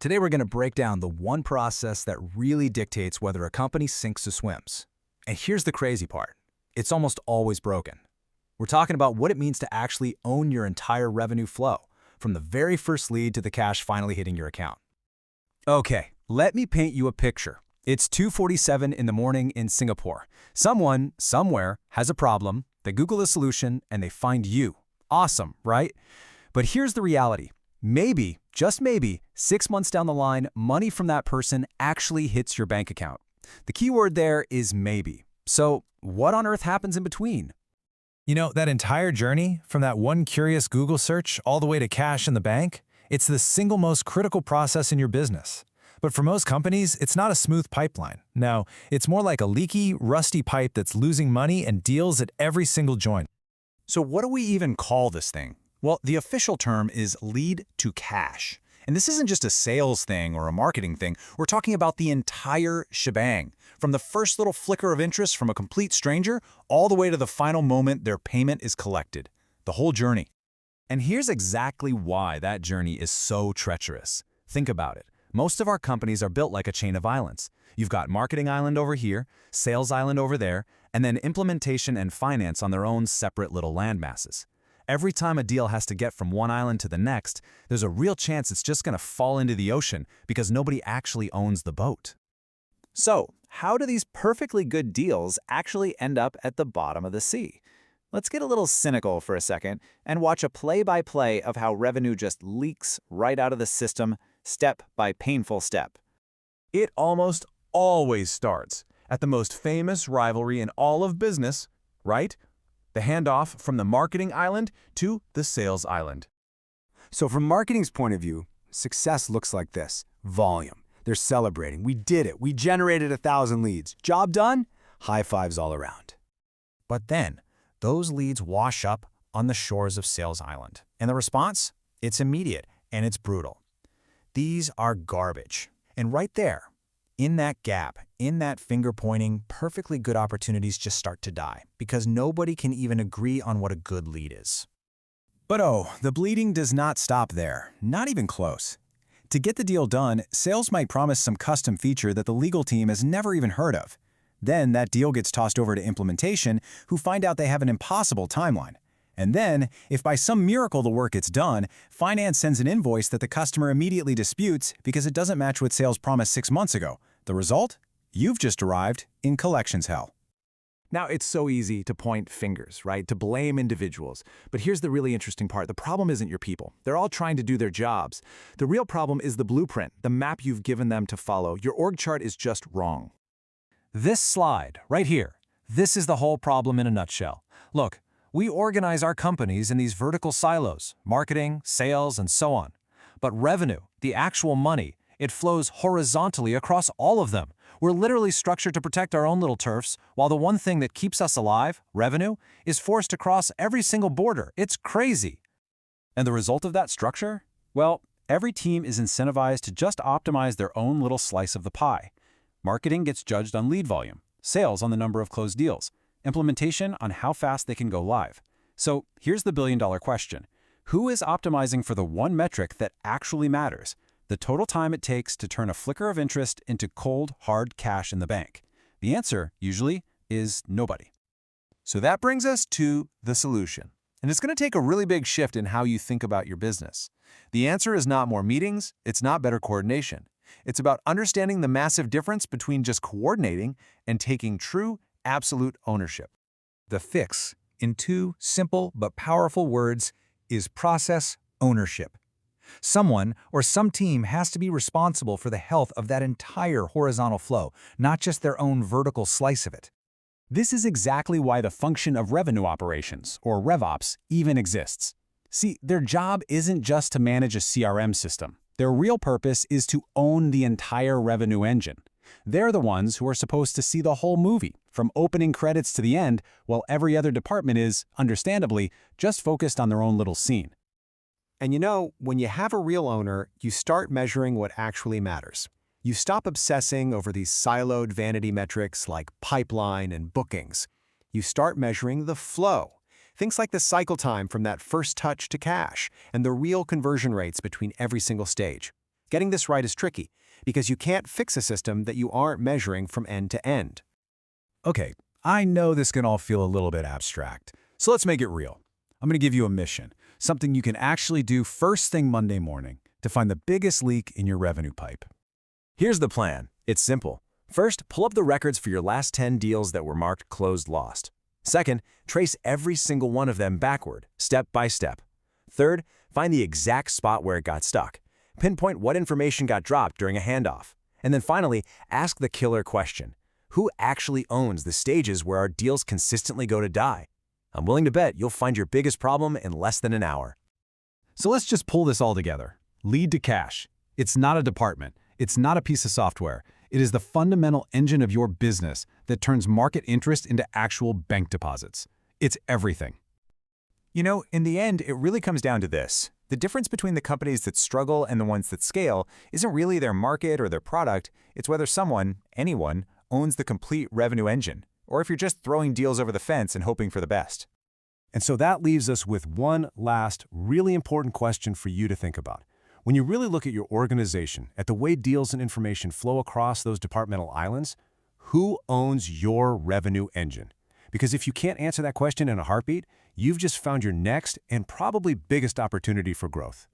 Today we're going to break down the one process that really dictates whether a company sinks or swims. And here's the crazy part. It's almost always broken. We're talking about what it means to actually own your entire revenue flow, from the very first lead to the cash finally hitting your account. Okay, let me paint you a picture. It's 2:47 in the morning in Singapore. Someone, somewhere, has a problem, they Google a solution, and they find you. Awesome, right? But here's the reality. Maybe, just maybe, 6 months down the line, money from that person actually hits your bank account. The key word there is maybe. So what on earth happens in between? You know, that entire journey, from that one curious Google search all the way to cash in the bank, it's the single most critical process in your business. But for most companies, it's not a smooth pipeline. No, it's more like a leaky, rusty pipe that's losing money and deals at every single joint. So what do we even call this thing? Well, the official term is lead to cash. And this isn't just a sales thing or a marketing thing. We're talking about the entire shebang, from the first little flicker of interest from a complete stranger all the way to the final moment their payment is collected. The whole journey. And here's exactly why that journey is so treacherous. Think about it. Most of our companies are built like a chain of islands. You've got marketing island over here, sales island over there, and then implementation and finance on their own separate little landmasses. Every time a deal has to get from one island to the next, there's a real chance it's just going to fall into the ocean because nobody actually owns the boat. So, how do these perfectly good deals actually end up at the bottom of the sea? Let's get a little cynical for a second and watch a play-by-play of how revenue just leaks right out of the system, step by painful step. It almost always starts at the most famous rivalry in all of business, right? The handoff from the marketing island to the sales island. So from marketing's point of view, success looks like this. Volume. They're celebrating. We did it. We generated 1,000 leads. Job done? High fives all around. But then, those leads wash up on the shores of Sales Island. And the response? It's immediate and it's brutal. These are garbage. And right there, in that gap, in that finger-pointing, perfectly good opportunities just start to die because nobody can even agree on what a good lead is. But oh, the bleeding does not stop there. Not even close. To get the deal done, sales might promise some custom feature that the legal team has never even heard of. Then that deal gets tossed over to implementation, who find out they have an impossible timeline. And then, if by some miracle the work gets done, finance sends an invoice that the customer immediately disputes because it doesn't match what sales promised 6 months ago. The result? You've just arrived in collections hell. Now, it's so easy to point fingers, right? To blame individuals. But here's the really interesting part. The problem isn't your people. They're all trying to do their jobs. The real problem is the blueprint, the map you've given them to follow. Your org chart is just wrong. This slide, right here, this is the whole problem in a nutshell. Look, we organize our companies in these vertical silos, marketing, sales, and so on. But revenue, the actual money, it flows horizontally across all of them. We're literally structured to protect our own little turfs, while the one thing that keeps us alive, revenue, is forced across every single border. It's crazy. And the result of that structure? Well, every team is incentivized to just optimize their own little slice of the pie. Marketing gets judged on lead volume, sales on the number of closed deals, implementation on how fast they can go live. So here's the billion-dollar question. Who is optimizing for the one metric that actually matters? The total time it takes to turn a flicker of interest into cold, hard cash in the bank. The answer, usually, is nobody. So that brings us to the solution. And it's going to take a really big shift in how you think about your business. The answer is not more meetings, it's not better coordination. It's about understanding the massive difference between just coordinating and taking true, absolute ownership. The fix, in 2 simple but powerful words, is process ownership. Someone or some team has to be responsible for the health of that entire horizontal flow, not just their own vertical slice of it. This is exactly why the function of revenue operations, or RevOps, even exists. See, their job isn't just to manage a CRM system. Their real purpose is to own the entire revenue engine. They're the ones who are supposed to see the whole movie, from opening credits to the end, while every other department is, understandably, just focused on their own little scene. And you know, when you have a real owner, you start measuring what actually matters. You stop obsessing over these siloed vanity metrics like pipeline and bookings. You start measuring the flow. Things like the cycle time from that first touch to cash and the real conversion rates between every single stage. Getting this right is tricky because you can't fix a system that you aren't measuring from end to end. Okay, I know this can all feel a little bit abstract, so let's make it real. I'm going to give you a mission, something you can actually do first thing Monday morning to find the biggest leak in your revenue pipe. Here's the plan. It's simple. First, pull up the records for your last 10 deals that were marked closed lost. Second, trace every single one of them backward, step by step. Third, find the exact spot where it got stuck. Pinpoint what information got dropped during a handoff. And then finally, ask the killer question. Who actually owns the stages where our deals consistently go to die? I'm willing to bet you'll find your biggest problem in less than an hour. So let's just pull this all together. Lead to cash. It's not a department. It's not a piece of software. It is the fundamental engine of your business that turns market interest into actual bank deposits. It's everything. You know, in the end, it really comes down to this. The difference between the companies that struggle and the ones that scale isn't really their market or their product. It's whether someone, anyone, owns the complete revenue engine, or if you're just throwing deals over the fence and hoping for the best. And so that leaves us with one last, really important question for you to think about. When you really look at your organization, at the way deals and information flow across those departmental islands, who owns your revenue engine? Because if you can't answer that question in a heartbeat, you've just found your next and probably biggest opportunity for growth.